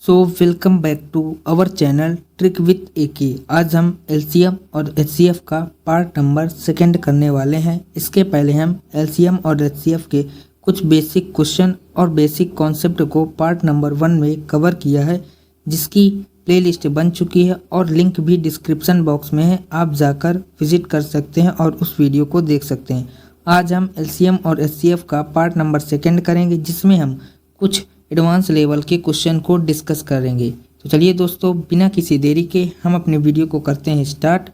So welcome back to our channel trick with AK. आज हम LCM और HCF का पार्ट नंबर सेकंड करने वाले हैं। इसके पहले हम एलसीएम और एचसीएफ के कुछ बेसिक क्वेश्चन और बेसिक कॉन्सेप्ट को पार्ट नंबर 1 में कवर किया है, जिसकी प्लेलिस्ट बन चुकी है और लिंक भी डिस्क्रिप्शन बॉक्स में है। आप जाकर विजिट कर सकते हैं और उस वीडियो को देख सकते हैं। आज हम एलसीएम और एचसीएफ का पार्ट नंबर सेकंड करेंगे, जिसमें हम कुछ एडवांस लेवल के क्वेश्चन को डिस्कस करेंगे। तो चलिए दोस्तों, बिना किसी देरी के हम अपने वीडियो को करते हैं स्टार्ट।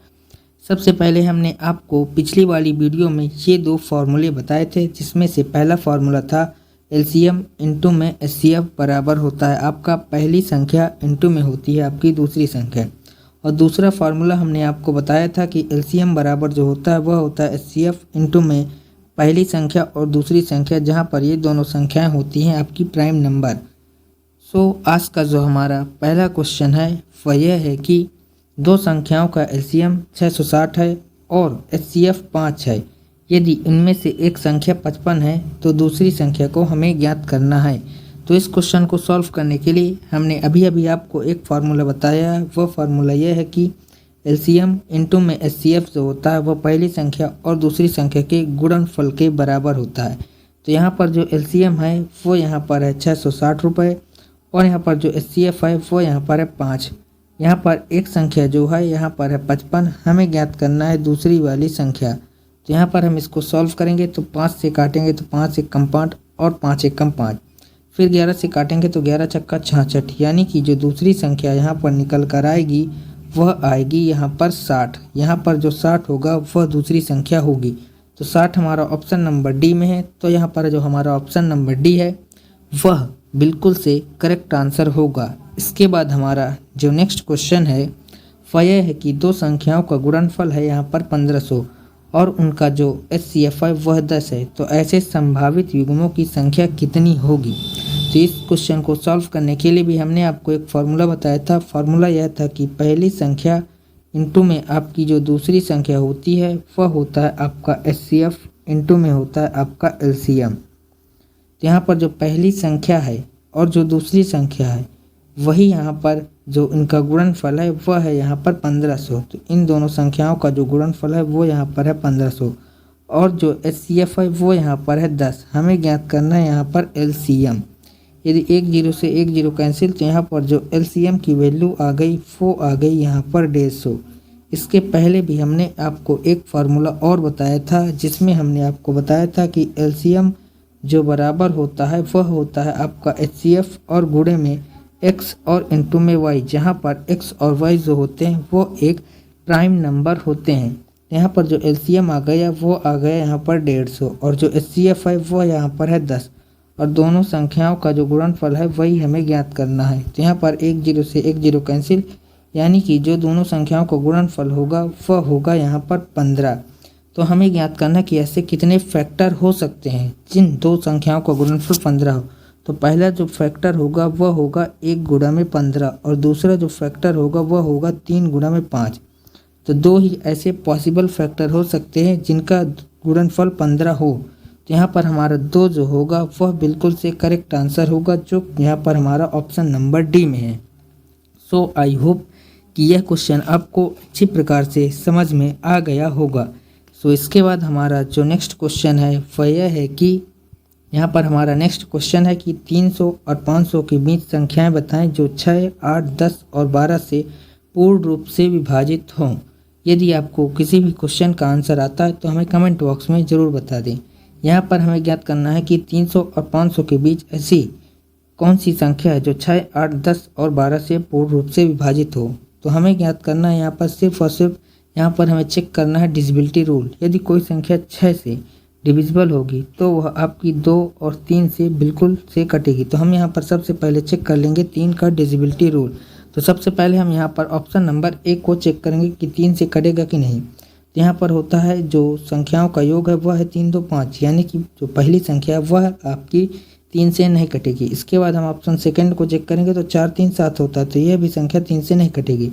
सबसे पहले हमने आपको पिछली वाली वीडियो में ये दो फार्मूले बताए थे, जिसमें से पहला फार्मूला था एलसीएम इंटू में एचसीएफ बराबर होता है आपका पहली संख्या इंटू में होती है आपकी दूसरी संख्या। और दूसरा फार्मूला हमने आपको बताया था कि एलसीएम बराबर जो होता है वह होता है एचसीएफ इंटू में पहली संख्या और दूसरी संख्या, जहां पर ये दोनों संख्याएं होती हैं आपकी प्राइम नंबर। आज का जो हमारा पहला क्वेश्चन है वह यह है कि दो संख्याओं का एलसीएम 660 है और एचसीएफ 5 है। यदि इनमें से एक संख्या 55 है तो दूसरी संख्या को हमें ज्ञात करना है। तो इस क्वेश्चन को सॉल्व करने के लिए हमने अभी आपको एक फार्मूला बताया है। वह फार्मूला यह है कि एलसीएम इंटू में एचसीएफ जो होता है वह पहली संख्या और दूसरी संख्या के गुणनफल के बराबर होता है। तो यहाँ पर जो एलसीएम है वो यहाँ पर है 660 रुपये और यहाँ पर जो एचसीएफ है वो यहाँ पर है 5। यहाँ पर एक संख्या जो है यहाँ पर है 55, हमें ज्ञात करना है दूसरी वाली संख्या। तो यहाँ पर हम इसको सॉल्व करेंगे तो 5 से काटेंगे तो 5 एक कम 5 और 5 एक कम 5, फिर 11 से काटेंगे तो 11 छक्का 66, यानी कि जो दूसरी संख्या यहाँ पर निकल कर आएगी वह आएगी यहाँ पर 60। यहाँ पर जो 60 होगा वह दूसरी संख्या होगी। तो 60 हमारा ऑप्शन नंबर डी में है। तो यहाँ पर जो हमारा ऑप्शन नंबर डी है वह बिल्कुल से करेक्ट आंसर होगा। इसके बाद हमारा जो नेक्स्ट क्वेश्चन है वह यह है कि दो संख्याओं का गुणनफल है यहाँ पर 1500 और उनका जो एचसीएफ है वह 10 है। तो ऐसे संभावित युग्मों की संख्या कितनी होगी? तो इस क्वेश्चन को सॉल्व करने के लिए भी हमने आपको एक फार्मूला बताया था। फार्मूला यह था कि पहली संख्या इंटू में आपकी जो दूसरी संख्या होती है वह होता है आपका एचसीएफ इंटू में होता है आपका एलसीएम। तो यहाँ पर जो पहली संख्या है और जो दूसरी संख्या है वही यहाँ पर जो इनका गुणनफल है वह है यहाँ पर 1500। तो इन दोनों संख्याओं का जो गुणनफल है वो यहाँ पर है 1500 और जो एचसीएफ है वो यहाँ पर है 10। हमें ज्ञात करना है यहाँ पर एलसीएम। यदि 1 0 से 1 0 कैंसिल, तो यहाँ पर जो एलसीएम की वैल्यू आ गई वो आ गई यहाँ पर 150। इसके पहले भी हमने आपको एक फार्मूला और बताया था, जिसमें हमने आपको बताया था कि एलसीएम जो बराबर होता है वह होता है आपका एचसीएफ और गुणे में एक्स और इंटू में वाई, जहाँ पर एक्स और वाई जो होते हैं वो एक प्राइम नंबर होते हैं। यहाँ पर जो एलसीएम आ गया वो आ गया यहाँ पर 150 और जो एचसीएफ है वो यहाँ पर है 10 और दोनों संख्याओं का जो गुणनफल है वही हमें ज्ञात करना है। तो यहाँ पर 1 0 से 1 0 कैंसिल, यानी कि जो दोनों संख्याओं का गुणनफल होगा वह होगा यहाँ पर 15। तो हमें ज्ञात करना है कि ऐसे कितने फैक्टर हो सकते हैं जिन दो संख्याओं का गुणनफल 15 हो। तो पहला जो फैक्टर होगा वह होगा 1 गुणा में 15 और दूसरा जो फैक्टर होगा वह होगा 3 गुणा में 5। तो दो ही ऐसे पॉसिबल फैक्टर हो सकते हैं जिनका गुणनफल 15 हो। तो यहाँ पर हमारा 2 जो होगा वह बिल्कुल से करेक्ट आंसर होगा, जो यहाँ पर हमारा ऑप्शन नंबर डी में है। आई होप कि यह क्वेश्चन आपको अच्छी प्रकार से समझ में आ गया होगा। इसके बाद हमारा जो नेक्स्ट क्वेश्चन है वह यह है कि यहाँ पर हमारा नेक्स्ट क्वेश्चन है कि 300 और 500 के बीच संख्याएं बताएं जो 6, 8, 10 और 12 से पूर्ण रूप से विभाजित हों। यदि आपको किसी भी क्वेश्चन का आंसर आता है तो हमें कमेंट बॉक्स में ज़रूर बता दें। यहाँ पर हमें ज्ञात करना है कि 300 और 500 के बीच ऐसी कौन सी संख्या है जो 6, 8, 10 और 12 से पूर्ण रूप से विभाजित हो। तो हमें ज्ञात करना है यहाँ पर सिर्फ और सिर्फ यहाँ पर हमें चेक करना है डिविजिबिलिटी रूल। यदि कोई संख्या 6 से डिविजिबल होगी तो वह आपकी 2 और 3 से बिल्कुल से कटेगी। तो हम यहाँ पर सबसे पहले चेक कर लेंगे 3 का डिविजिबिलिटी रूल। तो सबसे पहले हम यहाँ पर ऑप्शन नंबर 1 को चेक करेंगे कि 3 से कटेगा कि नहीं। तो यहाँ पर होता है जो संख्याओं का योग है वह है 3 2 5, यानी कि जो पहली संख्या है वह आपकी 3 से नहीं कटेगी। इसके बाद हम ऑप्शन सेकंड को चेक करेंगे तो 4 3 7 होता है, तो यह भी संख्या 3 से नहीं कटेगी।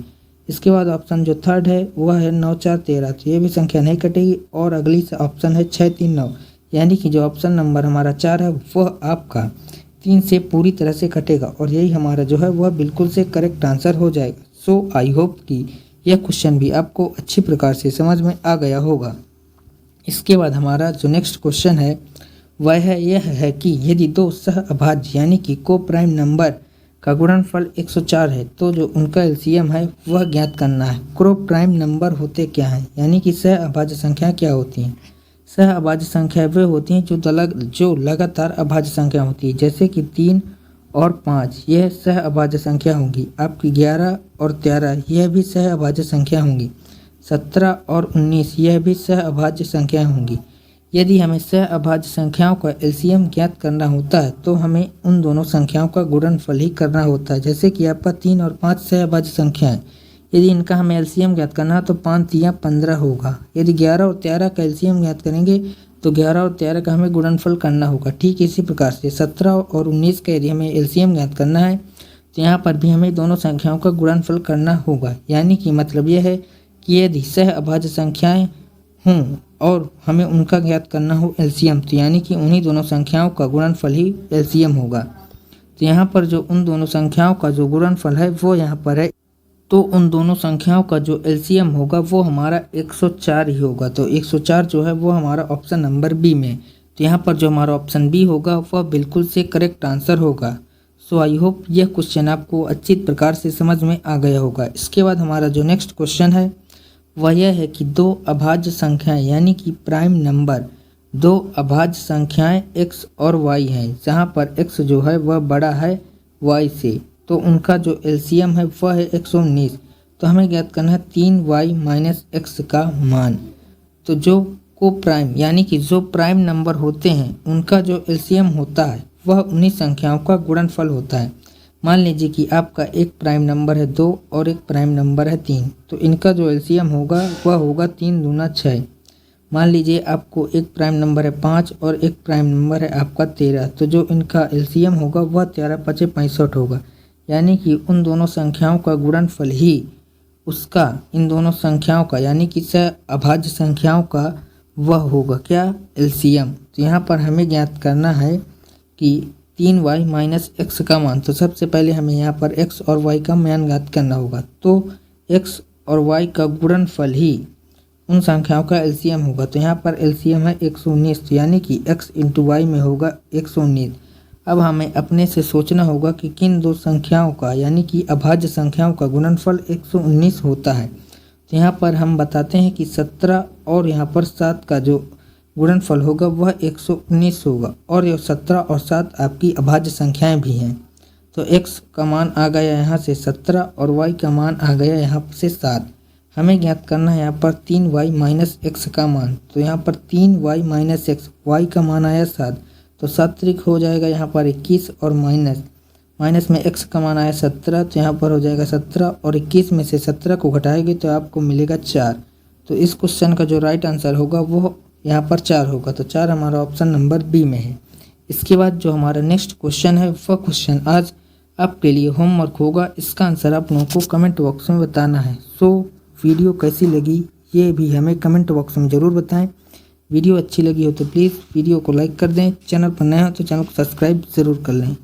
इसके बाद ऑप्शन जो थर्ड है वह है 9 4 13, तो यह भी संख्या नहीं कटेगी। और अगली ऑप्शन है 6 3 9, यानी कि जो ऑप्शन नंबर हमारा 4 है वह आपका 3 से पूरी तरह से कटेगा और यही हमारा जो है वह बिल्कुल से करेक्ट आंसर हो जाएगा। सो आई होप कि यह क्वेश्चन भी आपको अच्छी प्रकार से समझ में आ गया होगा। इसके बाद हमारा जो नेक्स्ट क्वेश्चन है वह यह है कि यदि दो सह अभाज्य यानी कि को प्राइम नंबर का गुणनफल 104 है तो जो उनका एलसीएम है वह ज्ञात करना है। को प्राइम नंबर होते क्या हैं, यानी कि सह अभाज्य संख्या क्या होती हैं। सह अभाज्य संख्या वे होती हैं जो लगातार अभाज्य संख्या होती है, जैसे कि 3 और 5 यह सह अभाज्य संख्या होंगी। आपकी 11 और 13 यह भी सह अभाज्य संख्या होंगी। 17 और 19 यह भी सह अभाज्य संख्या होंगी। यदि हमें सह अभाज्य संख्याओं का एलसीएम ज्ञात करना होता है तो हमें उन दोनों संख्याओं का गुणनफल ही करना होता है। जैसे कि आपका 3 और 5 सह अभाज्य संख्या है, यदि इनका हमें एलसीएम ज्ञात करना है तो 5 या 15 होगा। यदि 11 और 13 का एलसीएम ज्ञात करेंगे तो 11 और 13 का हमें गुणनफल करना होगा। ठीक इसी प्रकार से 17 और 19 का यदि हमें एलसीएम ज्ञात करना है तो यहाँ पर भी हमें दोनों संख्याओं का गुणनफल करना होगा। यानी कि मतलब यह है कि यदि सह अभाज्य संख्याएं हों और हमें उनका ज्ञात करना हो एलसीएम, तो यानी कि उन्हीं दोनों संख्याओं का गुणनफल ही एलसीएम होगा। तो यहाँ पर जो उन दोनों संख्याओं का जो गुणनफल है वो यहाँ पर है, तो उन दोनों संख्याओं का जो एलसीएम होगा वो हमारा 104 ही होगा। तो 104 जो है वो हमारा ऑप्शन नंबर बी में। तो यहाँ पर जो हमारा ऑप्शन बी होगा वह बिल्कुल से करेक्ट आंसर होगा। सो आई होप यह क्वेश्चन आपको अच्छी प्रकार से समझ में आ गया होगा। इसके बाद हमारा जो नेक्स्ट क्वेश्चन है वह यह है कि दो अभाज्य संख्याएं यानी कि प्राइम नंबर, दो अभाज्य संख्याएं x और y हैं, जहां पर x जो है वह बड़ा है y से, तो उनका जो एलसीएम है वह है 119। तो हमें ज्ञात करना है 3y माइनस x का मान। तो जो को प्राइम यानी कि जो प्राइम नंबर होते हैं उनका जो एलसीएम होता है वह उन्हीं संख्याओं का गुणनफल होता है। मान लीजिए कि आपका एक प्राइम नंबर है 2 और एक प्राइम नंबर है 3, तो इनका जो एलसीएम होगा वह होगा 3 दूना 6। मान लीजिए आपको एक प्राइम नंबर है 5 और एक प्राइम नंबर है आपका 13, तो जो इनका एलसीएम होगा वह 13 5 65 होगा। यानी कि उन दोनों संख्याओं का गुणनफल ही उसका इन दोनों संख्याओं का यानी कि सह अभाज्य संख्याओं का वह होगा क्या, एलसीएम। तो यहाँ पर हमें ज्ञात करना है कि 3y माइनस x का मान। तो सबसे पहले हमें यहाँ पर x और y का मान ज्ञात करना होगा। तो x और y का गुणनफल ही उन संख्याओं का एलसीएम होगा। तो यहाँ पर एलसीएम है 119, तो यानी कि x इंटू वाई में होगा 119। अब हमें अपने से सोचना होगा कि किन दो संख्याओं का यानी कि अभाज्य संख्याओं का गुणनफल 119 होता है। तो यहाँ पर हम बताते हैं कि 17 और यहाँ पर 7 का जो गुणनफल होगा वह 119 होगा, और यह 17 और 7 आपकी अभाज्य संख्याएं भी हैं। तो x का मान आ गया यहाँ से 17 और y का मान आ गया यहाँ से 7। हमें ज्ञात करना है यहाँ पर 3y माइनस x का मान। तो यहाँ पर 3y माइनस x, y का मान आया 7, तो 7 त्रिक हो जाएगा यहाँ पर 21 और माइनस में x का मान आया 17, तो यहाँ पर हो जाएगा 17 और 21 में से 17 को घटाएंगे तो आपको मिलेगा 4। तो इस क्वेश्चन का जो राइट आंसर होगा वो यहाँ पर 4 होगा। तो 4 हमारा ऑप्शन नंबर बी में है। इसके बाद जो हमारा नेक्स्ट क्वेश्चन है वह क्वेश्चन आज आपके लिए होमवर्क होगा। इसका आंसर आप लोगों को कमेंट बॉक्स में बताना है। सो वीडियो कैसी लगी ये भी हमें कमेंट बॉक्स में ज़रूर बताएं। वीडियो अच्छी लगी हो तो प्लीज़ वीडियो को लाइक कर दें। चैनल पर नए हो तो चैनल को सब्सक्राइब ज़रूर कर लें।